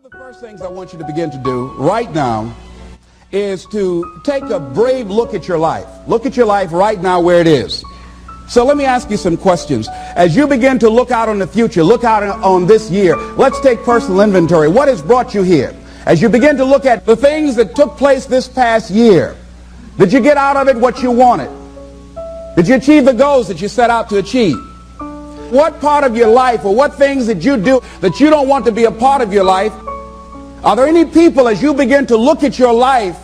of the first things I want you to begin to do right now is to take a brave look at your life. Look at your life right now where it is. So let me ask you some questions. As you begin to look out on the future, look out on this year, let's take personal inventory. What has brought you here? As you begin to look at the things that took place this past year, did you get out of it what you wanted? Did you achieve the goals that you set out to achieve? What part of your life or what things did you do that you don't want to be a part of your life? Are there any people, as you begin to look at your life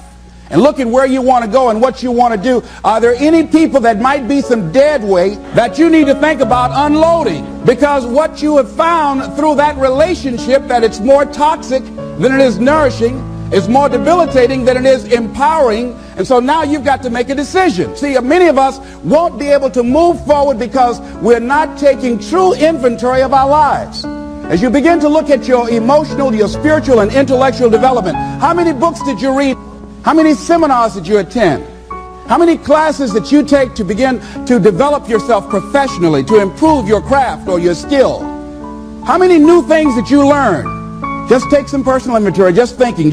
and look at where you want to go and what you want to do, are there any people that might be some dead weight that you need to think about unloading? Because what you have found through that relationship, that it's more toxic than it is nourishing, is more debilitating than it is empowering, and so now you've got to make a decision. See, many of us won't be able to move forward because we're not taking true inventory of our lives. As you begin to look at your emotional, your spiritual, and intellectual development, how many books did you read? How many seminars did you attend? How many classes that you take to begin to develop yourself professionally, to improve your craft or your skill? How many new things that you learn? Just take some personal inventory, just thinking.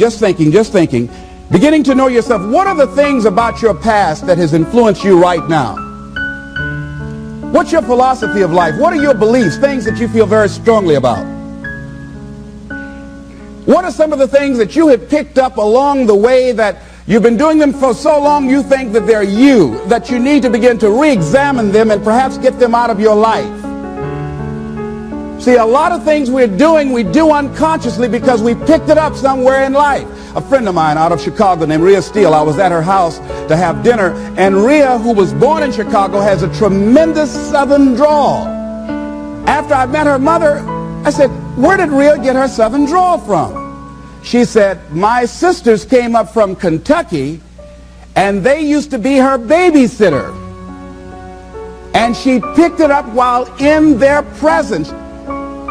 Beginning to know yourself. What are the things about your past that has influenced you right now? What's your philosophy of life? What are your beliefs, things that you feel very strongly about? What are some of the things that you have picked up along the way that you've been doing them for so long you think that they're you, that you need to begin to re-examine them and perhaps get them out of your life? See, a lot of things we're doing, we do unconsciously because we picked it up somewhere in life. A friend of mine out of Chicago named Rhea Steele, I was at her house to have dinner, and Rhea, who was born in Chicago, has a tremendous southern drawl. After I met her mother, I said, where did Rhea get her southern drawl from? She said, my sisters came up from Kentucky, and they used to be her babysitter. And she picked it up while in their presence.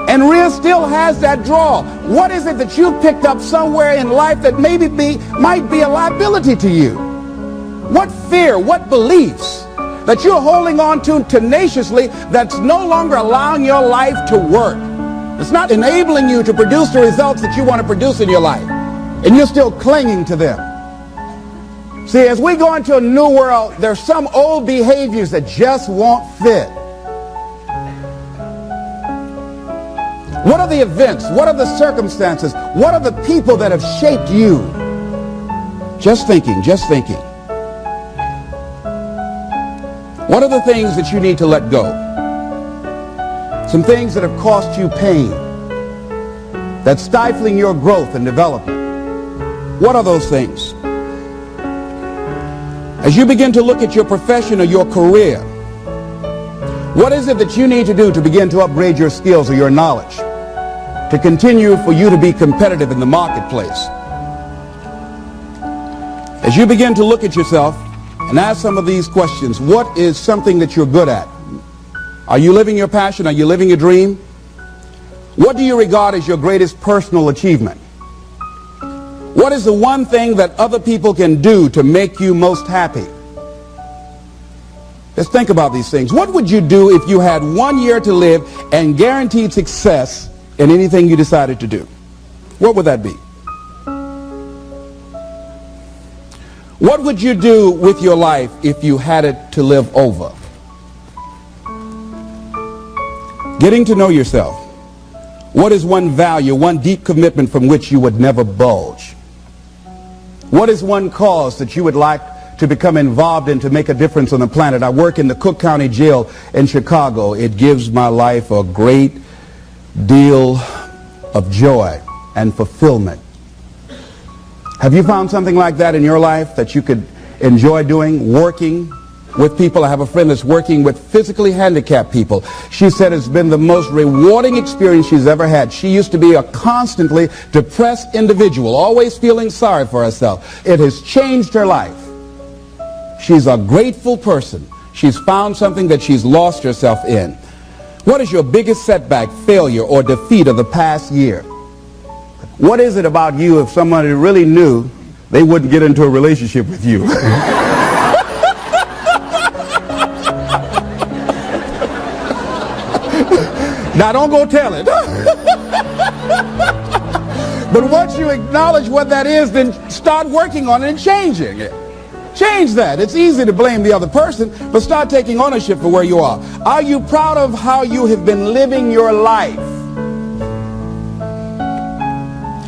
And Rhea still has that drawl. What is it that you picked up somewhere in life that might be a liability to you? What fear, what beliefs that you're holding on to tenaciously that's no longer allowing your life to work? It's not enabling you to produce the results that you want to produce in your life. And you're still clinging to them. See, as we go into a new world, there's some old behaviors that just won't fit. What are the events? What are the circumstances? What are the people that have shaped you? Just thinking. What are the things that you need to let go? Some things that have cost you pain, that's stifling your growth and development. What are those things? As you begin to look at your profession or your career, what is it that you need to do to begin to upgrade your skills or your knowledge, to continue for you to be competitive in the marketplace? As you begin to look at yourself and ask some of these questions, what is something that you're good at? Are you living your passion? Are you living your dream? What do you regard as your greatest personal achievement? What is the one thing that other people can do to make you most happy? Let's think about these things. What would you do if you had 1 year to live and guaranteed success in anything you decided to do? What would that be? What would you do with your life if you had it to live over? Getting to know yourself. What is one value, one deep commitment from which you would never budge? What is one cause that you would like to become involved in to make a difference on the planet? I work in the Cook County Jail in Chicago. It gives my life a great deal of joy and fulfillment. Have you found something like that in your life that you could enjoy doing, working with people? I have a friend that's working with physically handicapped people. She said it's been the most rewarding experience she's ever had. She used to be a constantly depressed individual, always feeling sorry for herself. It has changed her life. She's a grateful person. She's found something that she's lost herself in. What is your biggest setback, failure, or defeat of the past year? What is it about you, if somebody really knew, they wouldn't get into a relationship with you? Now don't go tell it. But once you acknowledge what that is, then start working on it and changing it. Change that. It's easy to blame the other person, but start taking ownership for where you are. Are you proud of how you have been living your life?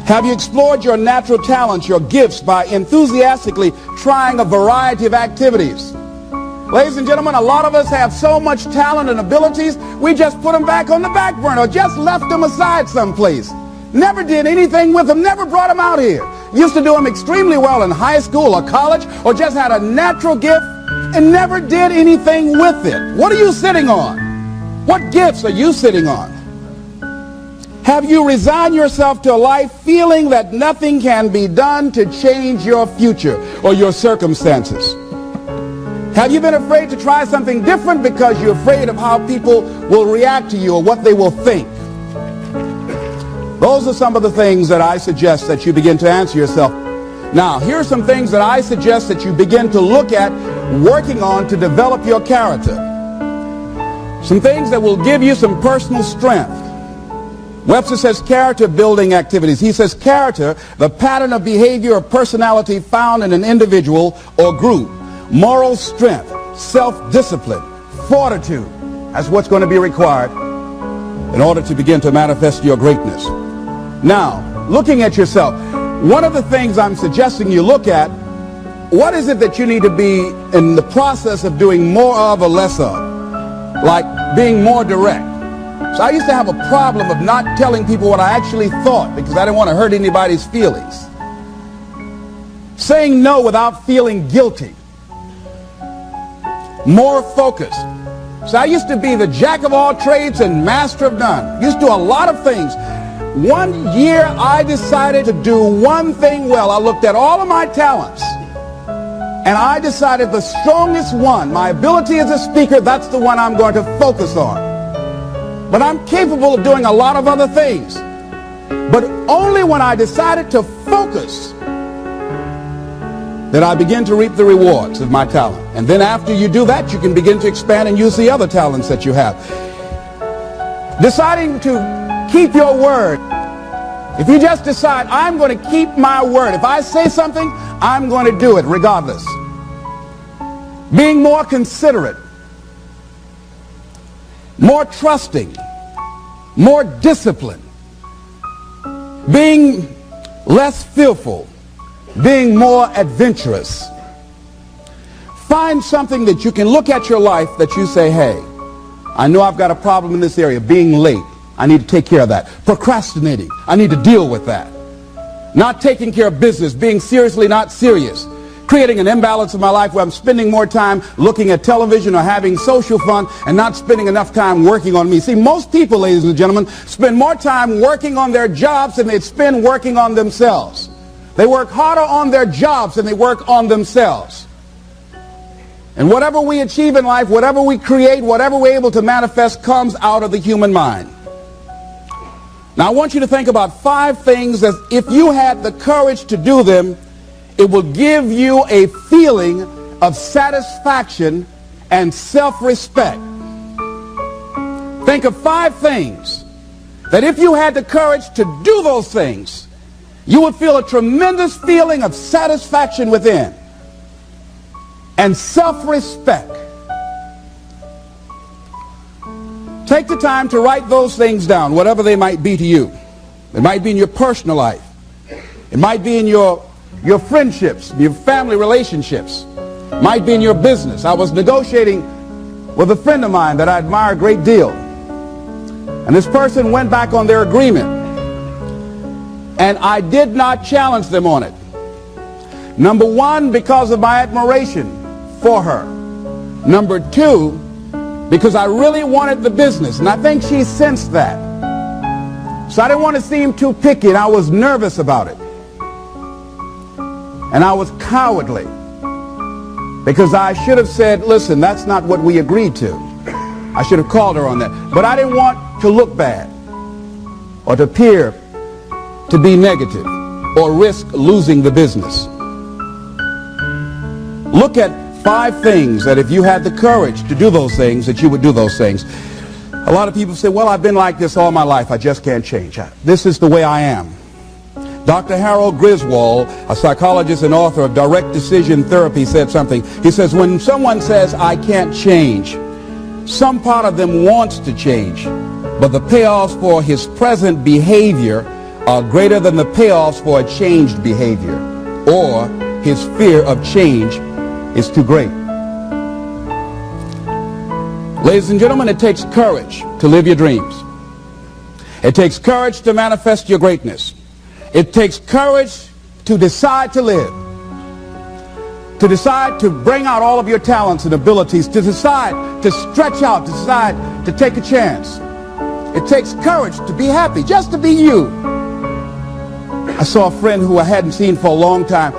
Have you explored your natural talents, your gifts, by enthusiastically trying a variety of activities? Ladies and gentlemen, a lot of us have so much talent and abilities, we just put them back on the back burner, or just left them aside someplace. Never did anything with them, never brought them out here. Used to do them extremely well in high school or college, or just had a natural gift and never did anything with it. What are you sitting on? What gifts are you sitting on? Have you resigned yourself to a life feeling that nothing can be done to change your future or your circumstances? Have you been afraid to try something different because you're afraid of how people will react to you or what they will think? Those are some of the things that I suggest that you begin to answer yourself. Now, here are some things that I suggest that you begin to look at working on to develop your character. Some things that will give you some personal strength. Webster says character building activities. He says character, the pattern of behavior or personality found in an individual or group. Moral strength, self-discipline, fortitude. That's what's going to be required in order to begin to manifest your greatness. Now, looking at yourself, one of the things I'm suggesting you look at, what is it that you need to be in the process of doing more of or less of? Like being more direct. So I used to have a problem of not telling people what I actually thought because I didn't want to hurt anybody's feelings. Saying no without feeling guilty. More focused. So I used to be the jack of all trades and master of none. Used to do a lot of things. One year I decided to do one thing well. I looked at all of my talents and I decided the strongest one, my ability as a speaker, that's the one I'm going to focus on. But I'm capable of doing a lot of other things. But only when I decided to focus that I begin to reap the rewards of my talent. And then after you do that, you can begin to expand and use the other talents that you have. Deciding to keep your word. If you just decide, I'm going to keep my word. If I say something, I'm going to do it regardless. Being more considerate. More trusting. More disciplined. Being less fearful. Being more adventurous. Find something that you can look at your life that you say, hey, I know I've got a problem in this area. Being late. I need to take care of that. Procrastinating. I need to deal with that. Not taking care of business. Being seriously not serious. Creating an imbalance in my life where I'm spending more time looking at television or having social fun and not spending enough time working on me. See, most people, ladies and gentlemen, spend more time working on their jobs than they spend working on themselves. They work harder on their jobs than they work on themselves. And whatever we achieve in life, whatever we create, whatever we're able to manifest comes out of the human mind. Now I want you to think about 5 things that if you had the courage to do them, it will give you a feeling of satisfaction and self-respect. Think of 5 things that if you had the courage to do those things, you would feel a tremendous feeling of satisfaction within and self-respect. Take the time to write those things down, whatever they might be to you. It might be in your personal life. It might be in your friendships, your family relationships. It might be in your business. I was negotiating with a friend of mine that I admire a great deal. And this person went back on their agreement. And I did not challenge them on it. Number 1, because of my admiration for her. Number 2, because I really wanted the business. And I think she sensed that. So I didn't want to seem too picky, and I was nervous about it. And I was cowardly. Because I should have said, listen, that's not what we agreed to. I should have called her on that. But I didn't want to look bad or to appear to be negative or risk losing the business. Look at 5 things that if you had the courage to do those things, that you would do those things. A lot of people say, well, I've been like this all my life. I just can't change. This is the way I am. Dr. Harold Griswold, a psychologist and author of Direct Decision Therapy, said something. He says, when someone says, I can't change, some part of them wants to change, but the payoffs for his present behavior are greater than the payoffs for a changed behavior, or his fear of change is too great. Ladies and gentlemen, it takes courage to live your dreams. It takes courage to manifest your greatness. It takes courage to decide to live, to decide to bring out all of your talents and abilities, to decide to stretch out, to decide to take a chance. It takes courage to be happy, just to be you. I saw a friend who I hadn't seen for a long time.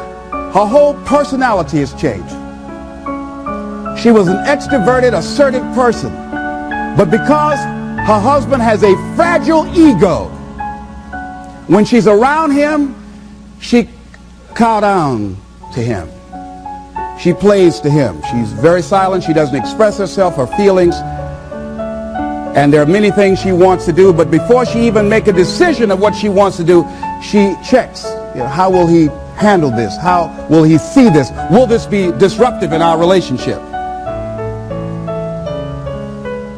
Her whole personality has changed. She was an extroverted, assertive person, but because her husband has a fragile ego, when she's around him, she cow down to him. She plays to him. She's very silent. She doesn't express herself, her feelings. And there are many things she wants to do, but before she even make a decision of what she wants to do, she checks. How will he handle this? How will he see this? Will this be disruptive in our relationship?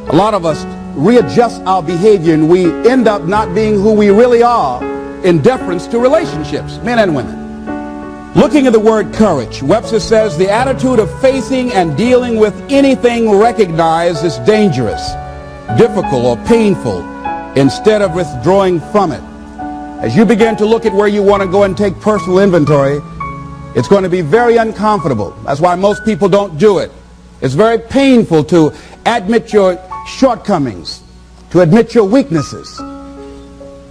A lot of us readjust our behavior and we end up not being who we really are in deference to relationships, men and women. Looking at the word courage, Webster says the attitude of facing and dealing with anything recognized as dangerous, difficult, or painful instead of withdrawing from it. As you begin to look at where you want to go and take personal inventory, it's going to be very uncomfortable. That's why most people don't do it. It's very painful to admit your shortcomings, to admit your weaknesses.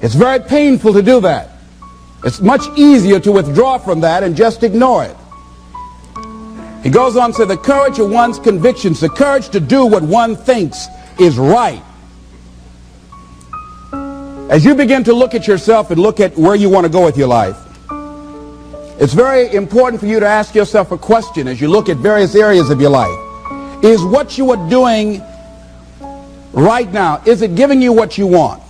It's very painful to do that. It's much easier to withdraw from that and just ignore it. He goes on to say the courage of one's convictions, the courage to do what one thinks is right. As you begin to look at yourself and look at where you want to go with your life, it's very important for you to ask yourself a question as you look at various areas of your life. Is what you are doing right now, is it giving you what you want?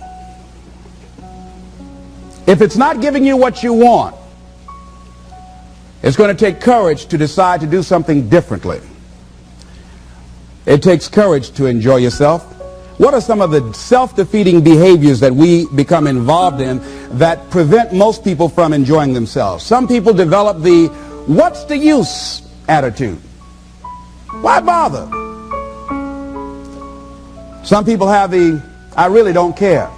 If it's not giving you what you want, it's going to take courage to decide to do something differently. It takes courage to enjoy yourself. What are some of the self-defeating behaviors that we become involved in that prevent most people from enjoying themselves? Some people develop the "what's the use" attitude. Why bother? Some people have the "I really don't care."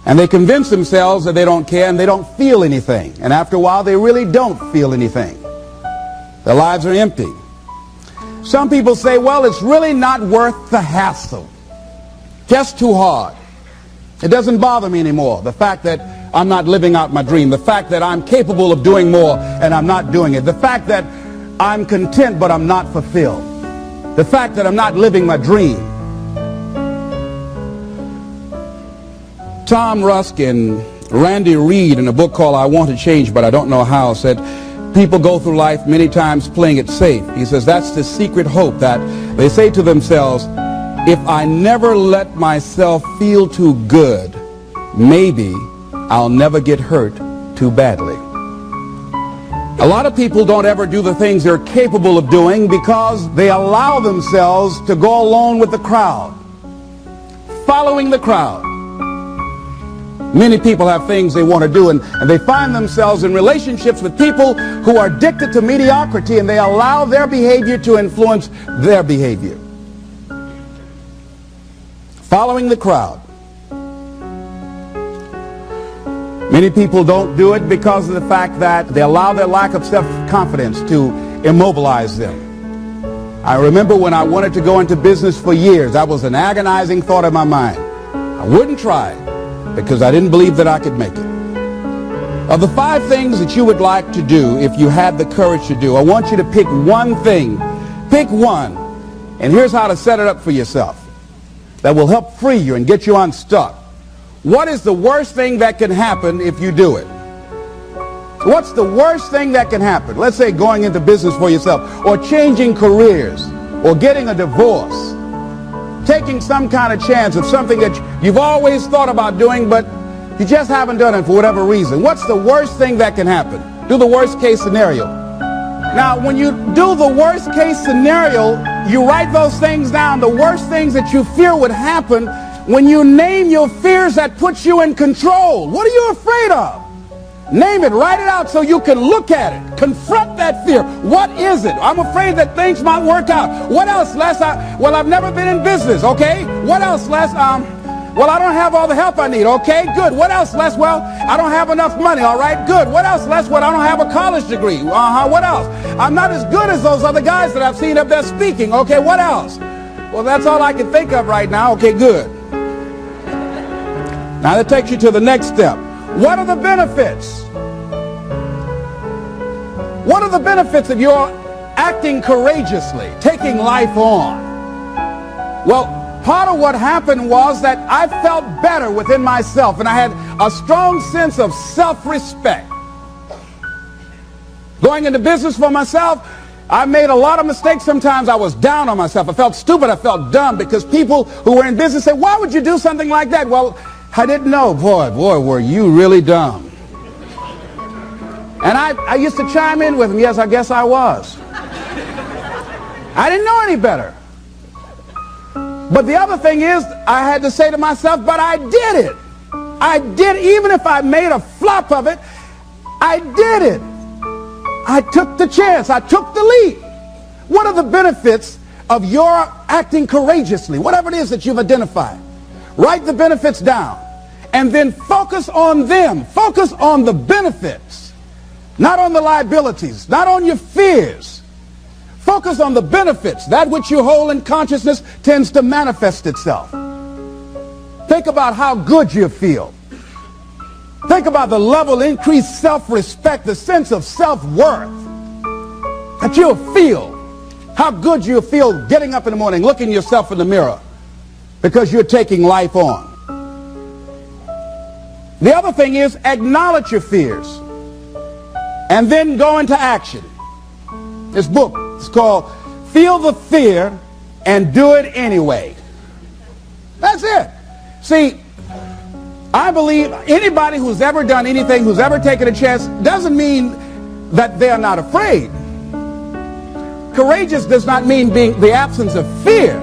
And they convince themselves that they don't care and they don't feel anything. And after a while, they really don't feel anything. Their lives are empty. Some people say, well, it's really not worth the hassle. Just too hard. It doesn't bother me anymore. The fact that I'm not living out my dream. The fact that I'm capable of doing more and I'm not doing it. The fact that I'm content but I'm not fulfilled. The fact that I'm not living my dream. Tom Rusk and Randy Reed in a book called I Want to Change But I Don't Know How said, people go through life many times playing it safe. He says that's the secret hope, that they say to themselves, if I never let myself feel too good, maybe I'll never get hurt too badly. A lot of people don't ever do the things they're capable of doing because they allow themselves to go along with the crowd, following the crowd. Many people have things they want to do, and they find themselves in relationships with people who are addicted to mediocrity, and they allow their behavior to influence their behavior. Following the crowd. Many people don't do it because of the fact that they allow their lack of self-confidence to immobilize them. I remember when I wanted to go into business for years, that was an agonizing thought in my mind. I wouldn't try it, because I didn't believe that I could make it. Of the 5 things that you would like to do if you had the courage to do, I want you to pick one thing. Pick one. And here's how to set it up for yourself that will help free you and get you unstuck. What is the worst thing that can happen if you do it? What's the worst thing that can happen? Let's say going into business for yourself, or changing careers, or getting a divorce. Taking some kind of chance of something that you've always thought about doing, but You just haven't done it for whatever reason. What's the worst thing that can happen? Do the worst case scenario. Now, when you do the worst case scenario, you write those things down, the worst things that you fear would happen. When you name your fears, that puts you in control. What are you afraid of? Name it, write it out so you can look at it. Confront that fear. What is it? I'm afraid that things might work out. What else, Les? I've never been in business, okay? What else, Les? Well, I don't have all the help I need, okay? Good. What else, Les? Well, I don't have enough money, all right? Good. What else, Les? Well, I don't have a college degree. What else? I'm not as good as those other guys that I've seen up there speaking, okay? What else? Well, that's all I can think of right now. Okay, good. Now that takes you to the next step. What are the benefits? What are the benefits of your acting courageously, taking life on? Well, part of what happened was that I felt better within myself, and I had a strong sense of self-respect. Going into business for myself, I made a lot of mistakes. Sometimes I was down on myself. I felt stupid. I felt dumb because people who were in business said, why would you do something like that? Well, I didn't know. Boy, were you really dumb. And I used to chime in with them. Yes, I guess I was. I didn't know any better. But the other thing is, I had to say to myself, but I did it. I did, even if I made a flop of it, I did it. I took the chance. I took the leap. What are the benefits of your acting courageously? Whatever it is that you've identified. Write the benefits down. And then focus on them. Focus on the benefits. Not on the liabilities. Not on your fears. Focus on the benefits. That which you hold in consciousness tends to manifest itself. Think about how good you feel. Think about the level of increased self-respect, the sense of self-worth that you'll feel. How good you'll feel getting up in the morning, looking yourself in the mirror because you're taking life on. The other thing is acknowledge your fears and then go into action. This book is called Feel the Fear and Do It Anyway. That's it. See, I believe anybody who's ever done anything, who's ever taken a chance, doesn't mean that they're not afraid. Courageous does not mean being the absence of fear.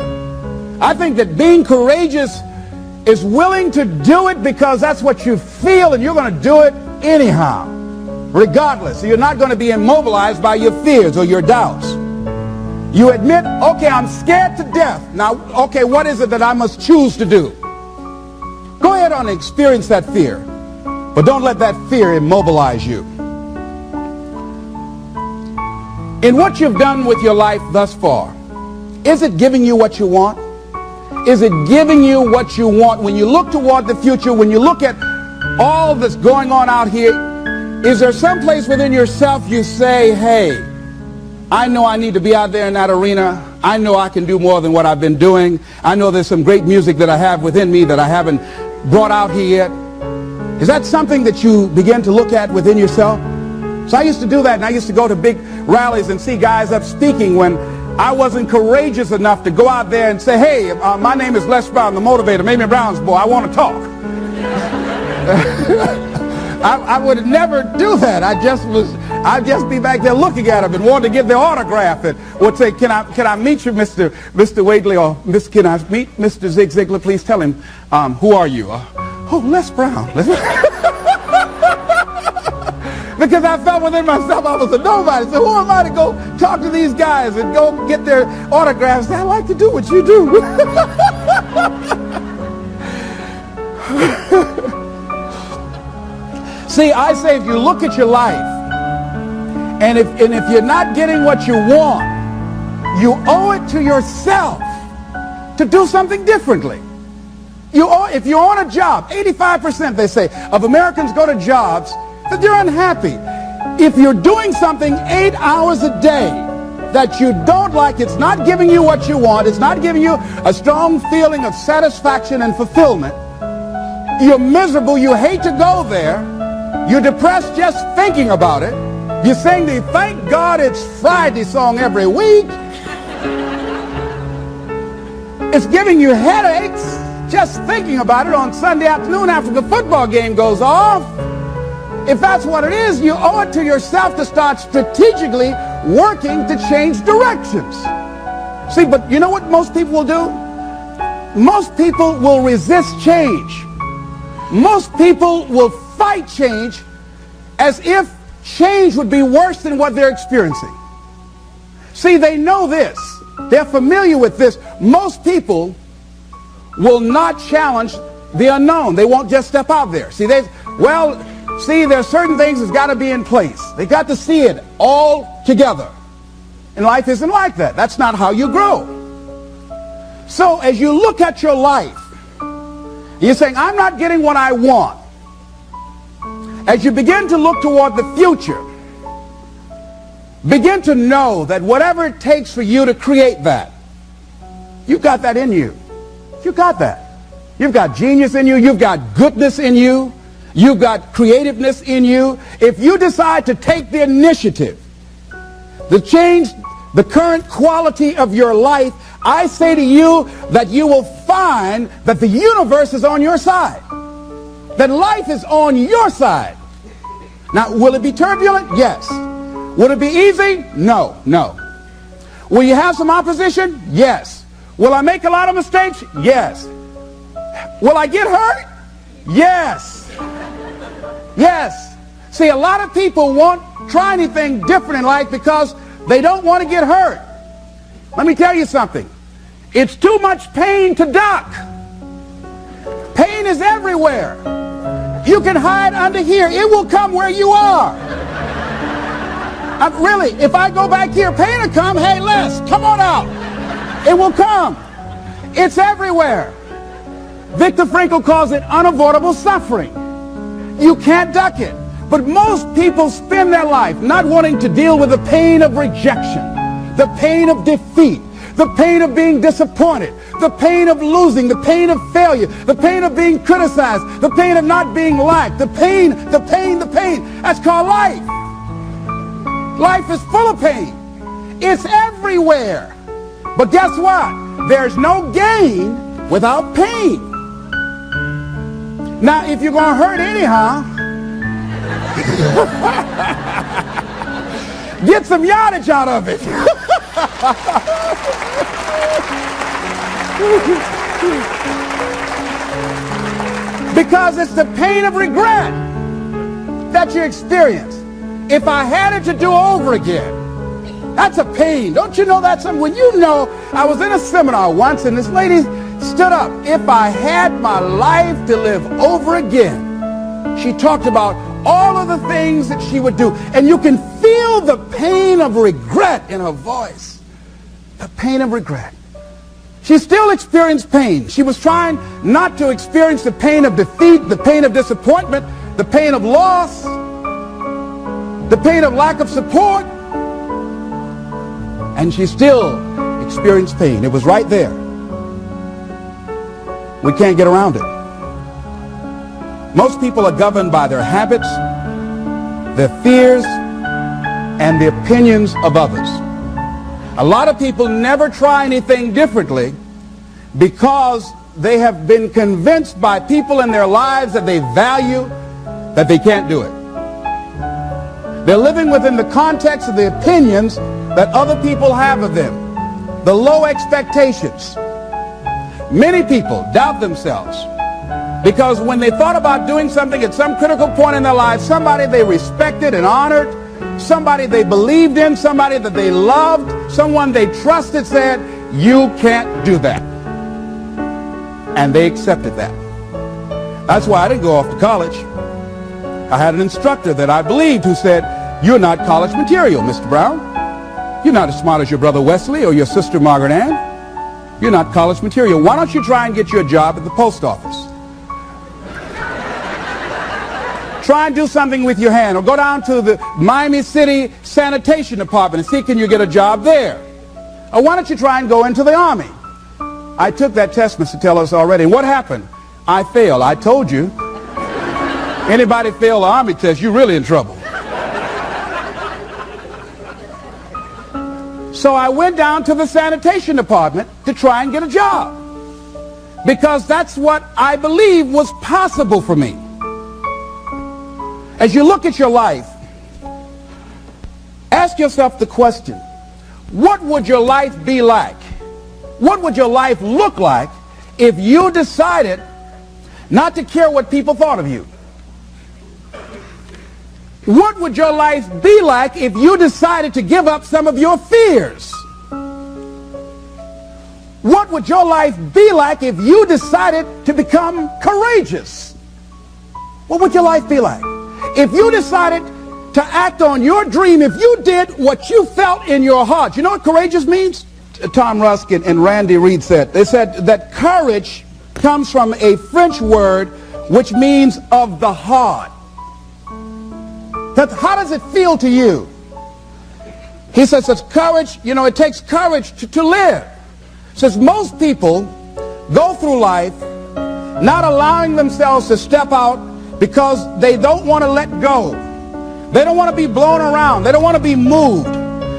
I think that being courageous is willing to do it because that's what you feel, and you're going to do it anyhow, regardless. You're not going to be immobilized by your fears or your doubts. You admit, okay, I'm scared to death. Now, okay, what is it that I must choose to do? Go ahead and experience that fear, but don't let that fear immobilize you. In what you've done with your life thus far, is it giving you what you want? Is it giving you what you want? When you look toward the future, when you look at all that's going on out here, is there some place within yourself you say, hey, I know I need to be out there in that arena. I know I can do more than what I've been doing. I know there's some great music that I have within me that I haven't brought out here yet. Is that something that you begin to look at within yourself? So I used to do that, and I used to go to big rallies and see guys up speaking when I wasn't courageous enough to go out there and say, hey, my name is Les Brown, the motivator, Mamie Brown's boy, I want to talk. I would never do that. I'd just be back there looking at them and wanting to get their autograph and would say, can I meet you, Mr. Wesley, or can I meet Mr. Zig Ziglar? Please tell him, who are you? Oh, Les Brown. Because I felt within myself I was a nobody. So who am I to go talk to these guys and go get their autographs? I like to do what you do. See, I say if you look at your life, and if you're not getting what you want, you owe it to yourself to do something differently. If you're on a job, 85% they say of Americans go to jobs that they're unhappy. If you're doing something 8 hours a day that you don't like, it's not giving you what you want, it's not giving you a strong feeling of satisfaction and fulfillment, you're miserable, you hate to go there, you're depressed just thinking about it, you sing the Thank God It's Friday song every week, it's giving you headaches just thinking about it on Sunday afternoon after the football game goes off. If that's what it is, you owe it to yourself to start strategically working to change directions. See, but you know what most people will do? Most people will resist change. Most people will fight change as if change would be worse than what they're experiencing. See, they know this. They're familiar with this. Most people will not challenge the unknown. They won't just step out there. See, there's certain things that's got to be in place. They got to see it all together. And life isn't like that. That's not how you grow. So as you look at your life, you're saying, I'm not getting what I want. As you begin to look toward the future, begin to know that whatever it takes for you to create that, you've got that in you. You've got that. You've got genius in you. You've got goodness in you. You've got creativeness in you. If you decide to take the initiative to change the current quality of your life, I say to you that you will find that the universe is on your side. That life is on your side. Now, will it be turbulent? Yes. Will it be easy? No, no. Will you have some opposition? Yes. Will I make a lot of mistakes? Yes. Will I get hurt? Yes. Yes. See, a lot of people won't try anything different in life because they don't want to get hurt. Let me tell you something. It's too much pain to duck. Pain is everywhere. You can hide under here. It will come where you are. Really, if I go back here, pain will come. Hey, Les, come on out. It will come. It's everywhere. Viktor Frankl calls it unavoidable suffering. You can't duck it. But most people spend their life not wanting to deal with the pain of rejection, the pain of defeat, the pain of being disappointed, the pain of losing, the pain of failure, the pain of being criticized, the pain of not being liked, the pain. That's called life. Life is full of pain. It's everywhere. But guess what? There's no gain without pain. Now, if you're going to hurt anyhow, get some yardage out of it. Because it's the pain of regret that you experience. If I had it to do over again, that's a pain. Don't you know that's something? When you know, I was in a seminar once and this lady stood up. If I had my life to live over again, she talked about all of the things that she would do. And you can feel the pain of regret in her voice. The pain of regret. She still experienced pain. She was trying not to experience the pain of defeat, the pain of disappointment, the pain of loss, the pain of lack of support. And she still experienced pain. It was right there. We can't get around it. Most people are governed by their habits, their fears, and the opinions of others. A lot of people never try anything differently because they have been convinced by people in their lives that they value that they can't do it. They're living within the context of the opinions that other people have of them, the low expectations. Many people doubt themselves because when they thought about doing something at some critical point in their lives, somebody they respected and honored, somebody they believed in, somebody that they loved, someone they trusted said, you can't do that. And they accepted that. That's why I didn't go off to college. I had an instructor that I believed who said, you're not college material, Mr. Brown. You're not as smart as your brother Wesley or your sister Margaret Ann. You're not college material. Why don't you try and get you a job at the post office? Try and do something with your hand, or go down to the Miami City Sanitation Department and see can you get a job there. Or why don't you try and go into the Army? I took that test, Mr. Tellers, already. And what happened? I failed. I told you. Anybody fail the Army test, you're really in trouble. So I went down to the sanitation department to try and get a job. because that's what I believe was possible for me. As you look at your life, ask yourself the question, what would your life be like? What would your life look like if you decided not to care what people thought of you? What would your life be like if you decided to give up some of your fears? What would your life be like if you decided to become courageous? What would your life be like? If you decided to act on your dream, if you did what you felt in your heart. You know what courageous means? Tom Rusk and Randy Reed said. They said that courage comes from a French word which means of the heart. How does it feel to you? He says it's courage, it takes courage to live. Says most people go through life not allowing themselves to step out because they don't want to let go. They don't want to be blown around. They don't want to be moved.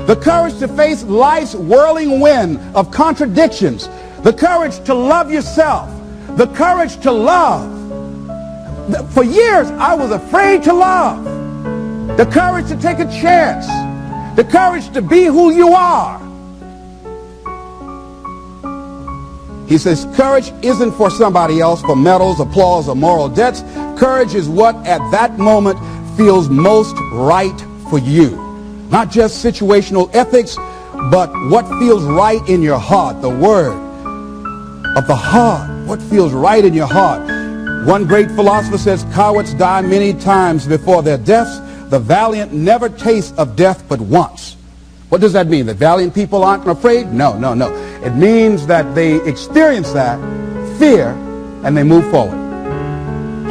The courage to face life's whirling wind of contradictions. The courage to love yourself. The courage to love. For years, I was afraid to love. The courage to take a chance. The courage to be who you are. He says courage isn't for somebody else, for medals, applause, or moral debts. Courage is what at that moment feels most right for you. Not just situational ethics, but what feels right in your heart. The word of the heart. What feels right in your heart. One great philosopher says, cowards die many times before their deaths. The valiant never taste of death but once. What does that mean? That valiant people aren't afraid? No. It means that they experience that fear and they move forward.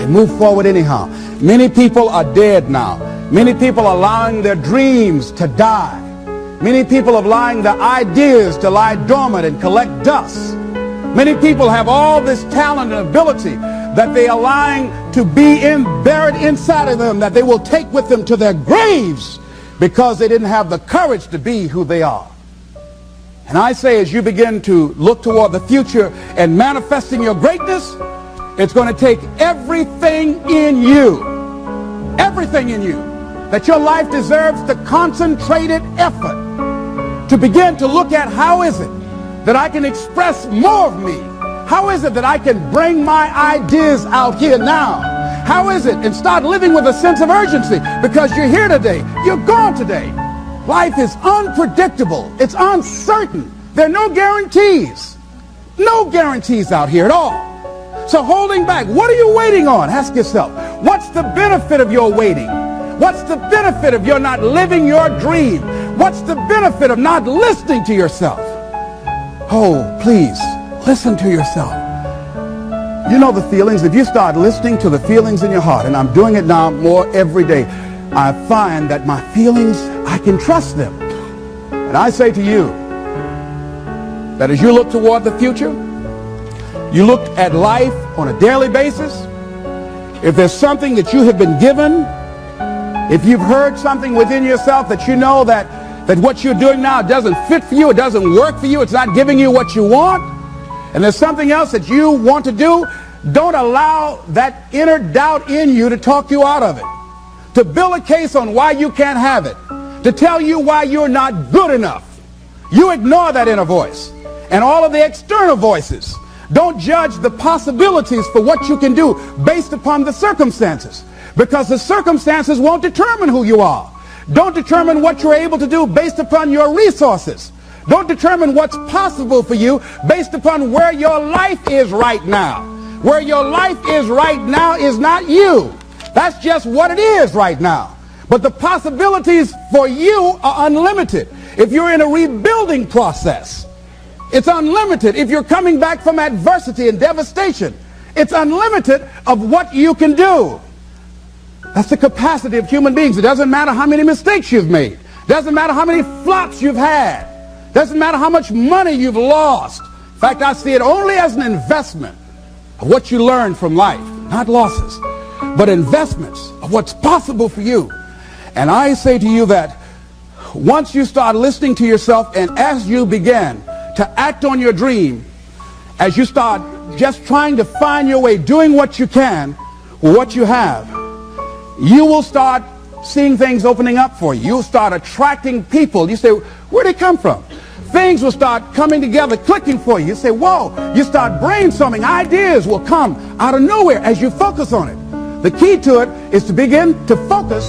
They move forward anyhow. Many people are dead now. Many people are allowing their dreams to die. Many people are allowing their ideas to lie dormant and collect dust. Many people have all this talent and ability that they are allowing to be buried inside of them, that they will take with them to their graves because they didn't have the courage to be who they are. And I say, as you begin to look toward the future and manifesting your greatness, it's going to take everything in you, that your life deserves the concentrated effort to begin to look at how is it that I can express more of me. How is it that I can bring my ideas out here now? How is it? And start living with a sense of urgency, because you're here today. You're gone today. Life is unpredictable. It's uncertain. There are no guarantees. No guarantees out here at all. So holding back, what are you waiting on? Ask yourself, what's the benefit of your waiting? What's the benefit of your not living your dream? What's the benefit of not listening to yourself? Oh, please. Listen to yourself. You know the feelings. If you start listening to the feelings in your heart, and I'm doing it now more every day, I find that my feelings, I can trust them. And I say to you that as you look toward the future, you look at life on a daily basis, if there's something that you have been given, if you've heard something within yourself that you know that what you're doing now doesn't fit for you, it doesn't work for you, it's not giving you what you want, and there's something else that you want to do, don't allow that inner doubt in you to talk you out of it, to build a case on why you can't have it, to tell you why you're not good enough. You ignore that inner voice and all of the external voices. Don't judge the possibilities for what you can do based upon the circumstances, because the circumstances won't determine who you are. Don't determine what you're able to do based upon your resources. Don't determine what's possible for you based upon where your life is right now. Where your life is right now is not you. That's just what it is right now. But the possibilities for you are unlimited. If you're in a rebuilding process, it's unlimited. If you're coming back from adversity and devastation, it's unlimited of what you can do. That's the capacity of human beings. It doesn't matter how many mistakes you've made. It doesn't matter how many flops you've had. It doesn't matter how much money you've lost. In fact, I see it only as an investment of what you learn from life. Not losses, but investments of what's possible for you. And I say to you that once you start listening to yourself, and as you begin to act on your dream, as you start just trying to find your way, doing what you can with what you have, you will start seeing things opening up for you. You'll start attracting people. You say, where'd they come from? Things will start coming together, clicking for you. You say, whoa. You start brainstorming. Ideas will come out of nowhere as you focus on it. The key to it is to begin to focus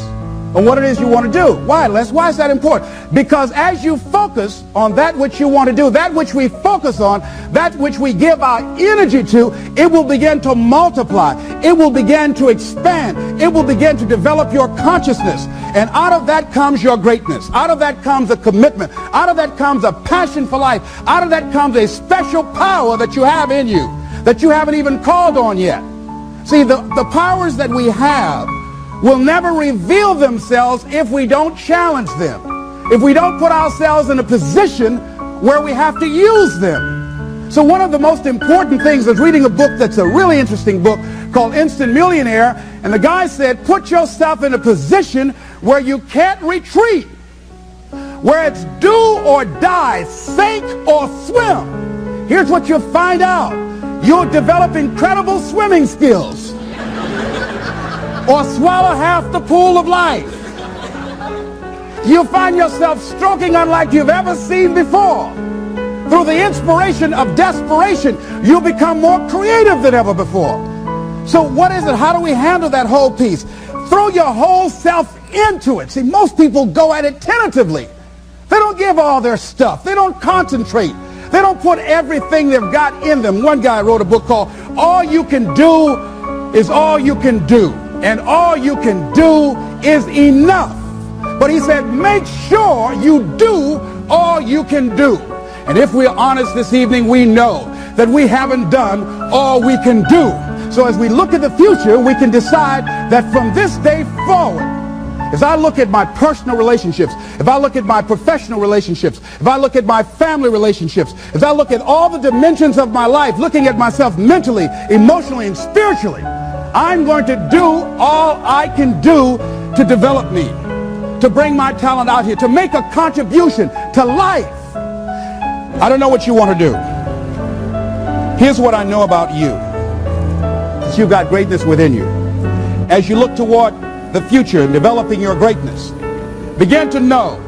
on what it is you want to do. Why, Les? Why is that important? Because as you focus on that which you want to do, that which we focus on, that which we give our energy to, it will begin to multiply. It will begin to expand. It will begin to develop your consciousness. And out of that comes your greatness. Out of that comes a commitment. Out of that comes a passion for life. Out of that comes a special power that you have in you that you haven't even called on yet. See, the powers that we have will never reveal themselves if we don't challenge them, if we don't put ourselves in a position where we have to use them. So one of the most important things is reading a book that's a really interesting book called Instant Millionaire, and the guy said, put yourself in a position where you can't retreat, where it's do or die, sink or swim. Here's what you'll find out. You'll develop incredible swimming skills, or swallow half the pool of life. You'll find yourself stroking unlike you've ever seen before. Through the inspiration of desperation, you'll become more creative than ever before. So what is it? How do we handle that whole piece? Throw your whole self into it. See, most people go at it tentatively. They don't give all their stuff. They don't concentrate. They don't put everything they've got in them. One guy wrote a book called All You Can Do Is All You Can Do. And all you can do is enough. But he said, make sure you do all you can do. And if we're honest this evening, we know that we haven't done all we can do. So as we look at the future, we can decide that from this day forward, as I look at my personal relationships, if I look at my professional relationships, if I look at my family relationships, if I look at all the dimensions of my life, looking at myself mentally, emotionally, and spiritually, I'm going to do all I can do to develop me, to bring my talent out here, to make a contribution to life. I don't know what you want to do. Here's what I know about you. That you've got greatness within you. As you look toward the future and developing your greatness, begin to know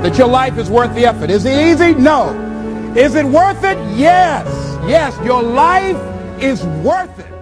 that your life is worth the effort. Is it easy? No. Is it worth it? Yes. Yes, your life is worth it.